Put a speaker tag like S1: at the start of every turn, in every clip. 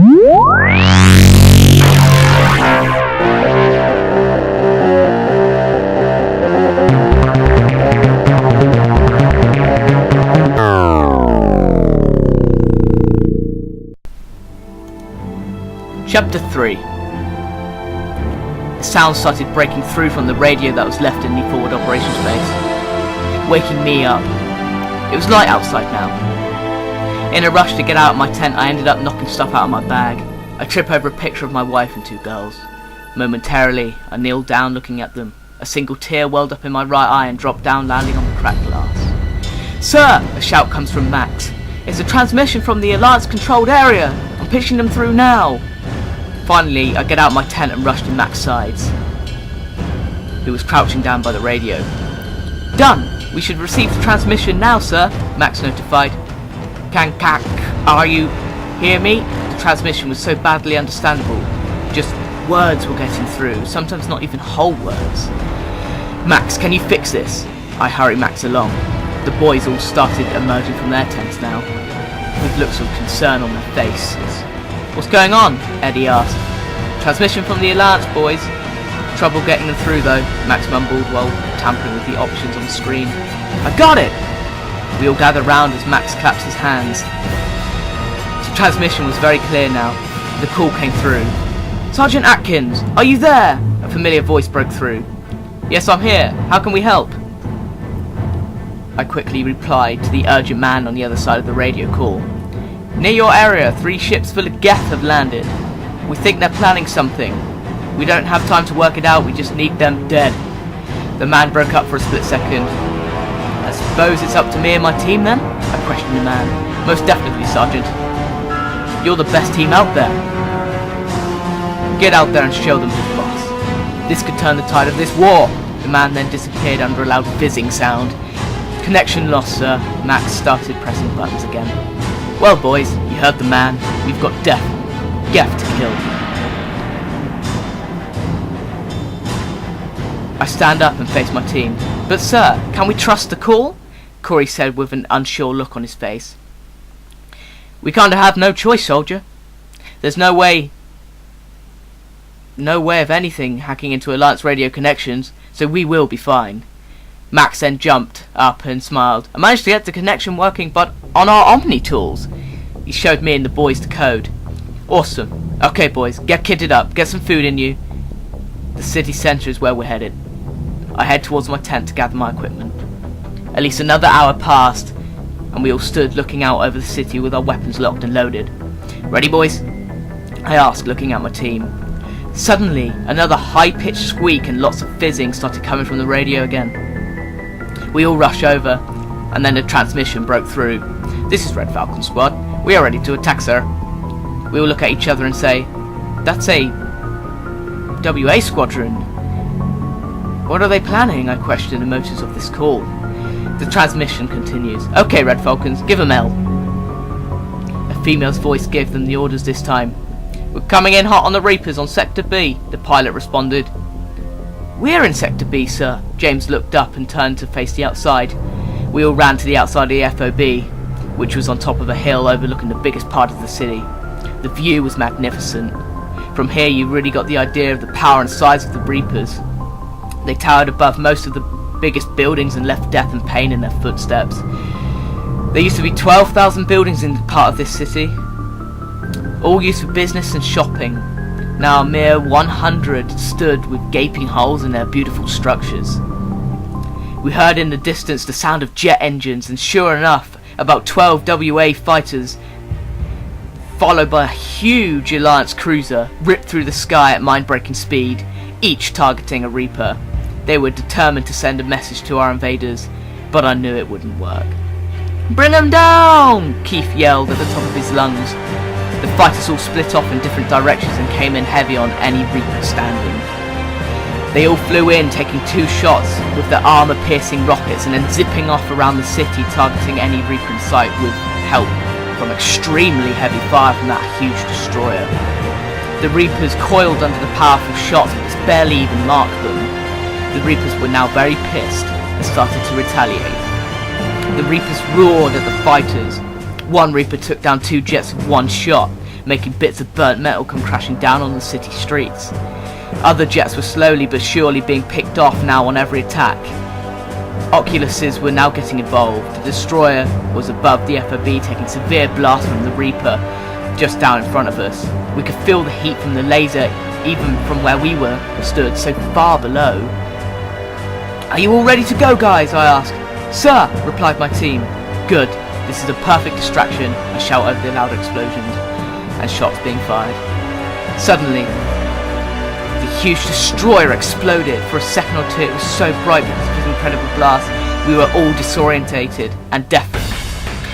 S1: Chapter 3. The sound started breaking through from the radio that was left in the forward operations base, waking me up. It was light outside now. In a rush to get out of my tent, I ended up knocking stuff out of my bag. I tripped over a picture of my wife and two girls. Momentarily, I kneeled down looking at them. A single tear welled up in my right eye and dropped down, landing on the cracked glass. "Sir!" a shout comes from Max. "It's a transmission from the Alliance-controlled area. I'm pitching them through now." Finally, I get out my tent and rush to Max's sides, who was crouching down by the radio. "Done! We should receive the transmission now, sir," Max notified. "Kankak, are you hear me?" The transmission was so badly understandable. Just words were getting through, sometimes not even whole words. "Max, can you fix this?" I hurry Max along. The boys all started emerging from their tents now, with looks of concern on their faces. "What's going on?" Eddie asked. "Transmission from the Alliance, boys." "Trouble getting them through though," Max mumbled while tampering with the options on the screen. "I got it!" We all gathered round as Max clapped his hands. The transmission was very clear now. The call came through. "Sergeant Atkins, are you there?" A familiar voice broke through. "Yes, I'm here. How can we help?" I quickly replied to the urgent man on the other side of the radio call. "Near your area, 3 ships full of Geth have landed. We think they're planning something. We don't have time to work it out, we just need them dead." The man broke up for a split second. "I suppose it's up to me and my team then?" I questioned the man. "Most definitely, Sergeant. You're the best team out there. Get out there and show them who's boss. This could turn the tide of this war." The man then disappeared under a loud fizzing sound. "Connection lost, sir." Max started pressing buttons again. "Well, boys, you heard the man. We've got Geth to kill." I stand up and face my team. "But sir, can we trust the call?" Corey said with an unsure look on his face. "We kinda have no choice, soldier. There's no way of anything hacking into Alliance radio connections, so we will be fine." Max then jumped up and smiled. "I managed to get the connection working, but on our Omni tools." He showed me and the boys the code. "Awesome. Okay, boys, get kitted up, get some food in you. The city centre is where we're headed." I head towards my tent to gather my equipment. At least another hour passed, and we all stood looking out over the city with our weapons locked and loaded. "Ready, boys?" I asked, looking at my team. Suddenly, another high-pitched squeak and lots of fizzing started coming from the radio again. We all rush over, and then the transmission broke through. "This is Red Falcon Squad. We are ready to attack, sir." We all look at each other and say, "That's a WA squadron. What are they planning?" I question the motives of this call. The transmission continues. "Okay, Red Falcons, give them L." A female's voice gave them the orders this time. "We're coming in hot on the Reapers on Sector B," the pilot responded. "We're in Sector B, sir." James looked up and turned to face the outside. We all ran to the outside of the FOB, which was on top of a hill overlooking the biggest part of the city. The view was magnificent. From here you really got the idea of the power and size of the Reapers. They towered above most of the biggest buildings and left death and pain in their footsteps. There used to be 12,000 buildings in part of this city, all used for business and shopping. Now a mere 100 stood with gaping holes in their beautiful structures. We heard in the distance the sound of jet engines, and sure enough, about 12 WA fighters, followed by a huge Alliance cruiser, ripped through the sky at mind-breaking speed, each targeting a Reaper. They were determined to send a message to our invaders, but I knew it wouldn't work. "Bring them down!" Keith yelled at the top of his lungs. The fighters all split off in different directions and came in heavy on any Reaper standing. They all flew in, taking 2 shots with their armor-piercing rockets and then zipping off around the city, targeting any Reaper in sight with help from extremely heavy fire from that huge destroyer. The Reapers coiled under the powerful shots, but this barely even marked them. The Reapers were now very pissed and started to retaliate. The Reapers roared at the fighters. One Reaper took down 2 jets with 1 shot, making bits of burnt metal come crashing down on the city streets. Other jets were slowly but surely being picked off now on every attack. Oculuses were now getting involved. The destroyer was above the FOB, taking severe blasts from the Reaper just down in front of us. We could feel the heat from the laser even from where we were stood so far below. "Are you all ready to go, guys?" I asked. "Sir," replied my team. "Good. This is a perfect distraction," I shout over the loud explosions and shots being fired. Suddenly, the huge destroyer exploded. For a second or two it was so bright because of his incredible blast, we were all disorientated and deafened.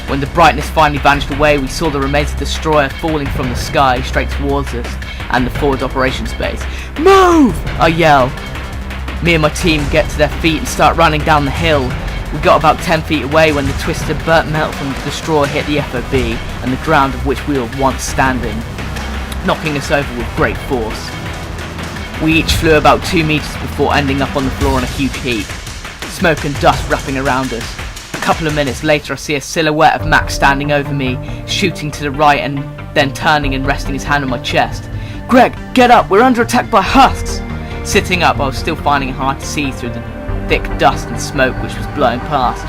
S1: When the brightness finally vanished away, we saw the remains of the destroyer falling from the sky straight towards us and the forward operations base. "Move!" I yell. Me and my team get to their feet and start running down the hill. We got about 10 feet away when the twisted burnt metal from the destroyer hit the FOB and the ground of which we were once standing, knocking us over with great force. We each flew about 2 meters before ending up on the floor in a huge heap, smoke and dust wrapping around us. A couple of minutes later I see a silhouette of Max standing over me, shooting to the right and then turning and resting his hand on my chest. "Greg, get up, we're under attack by husks!" Sitting up, I was still finding it hard to see through the thick dust and smoke which was blowing past.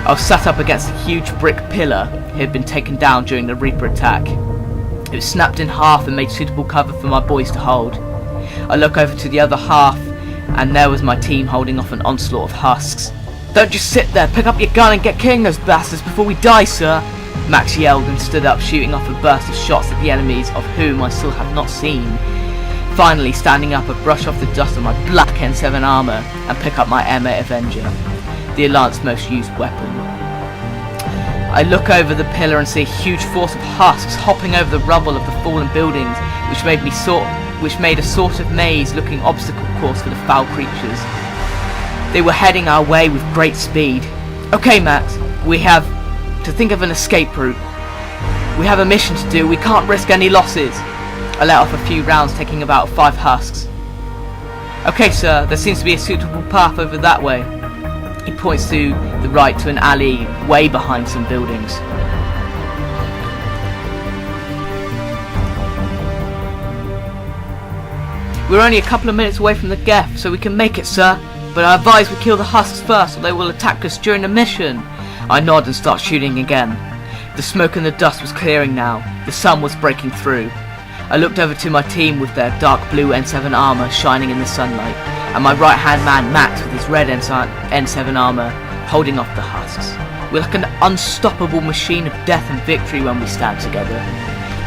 S1: I was sat up against a huge brick pillar. It had been taken down during the Reaper attack. It was snapped in half and made suitable cover for my boys to hold. I look over to the other half and there was my team holding off an onslaught of husks. "Don't just sit there, pick up your gun and get killing those bastards before we die, sir!" Max yelled and stood up, shooting off a burst of shots at the enemies, of whom I still have not seen. Finally, standing up, I brush off the dust on my black N7 armour and pick up my M8 Avenger, the Alliance's most used weapon. I look over the pillar and see a huge force of husks hopping over the rubble of the fallen buildings, which made a sort of maze-looking obstacle course for the foul creatures. They were heading our way with great speed. "Okay, Max, we have to think of an escape route. We have a mission to do, we can't risk any losses." I let off a few rounds, taking about 5 husks. "Okay, sir, there seems to be a suitable path over that way." He points to the right to an alley way behind some buildings. "We're only a couple of minutes away from the Geth, so we can make it, sir. But I advise we kill the husks first, or they will attack us during the mission." I nod and start shooting again. The smoke and the dust was clearing now. The sun was breaking through. I looked over to my team with their dark blue N7 armour shining in the sunlight, and my right-hand man Max with his red N7 armour holding off the husks. We're like an unstoppable machine of death and victory when we stand together.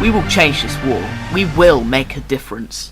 S1: We will change this war. We will make a difference.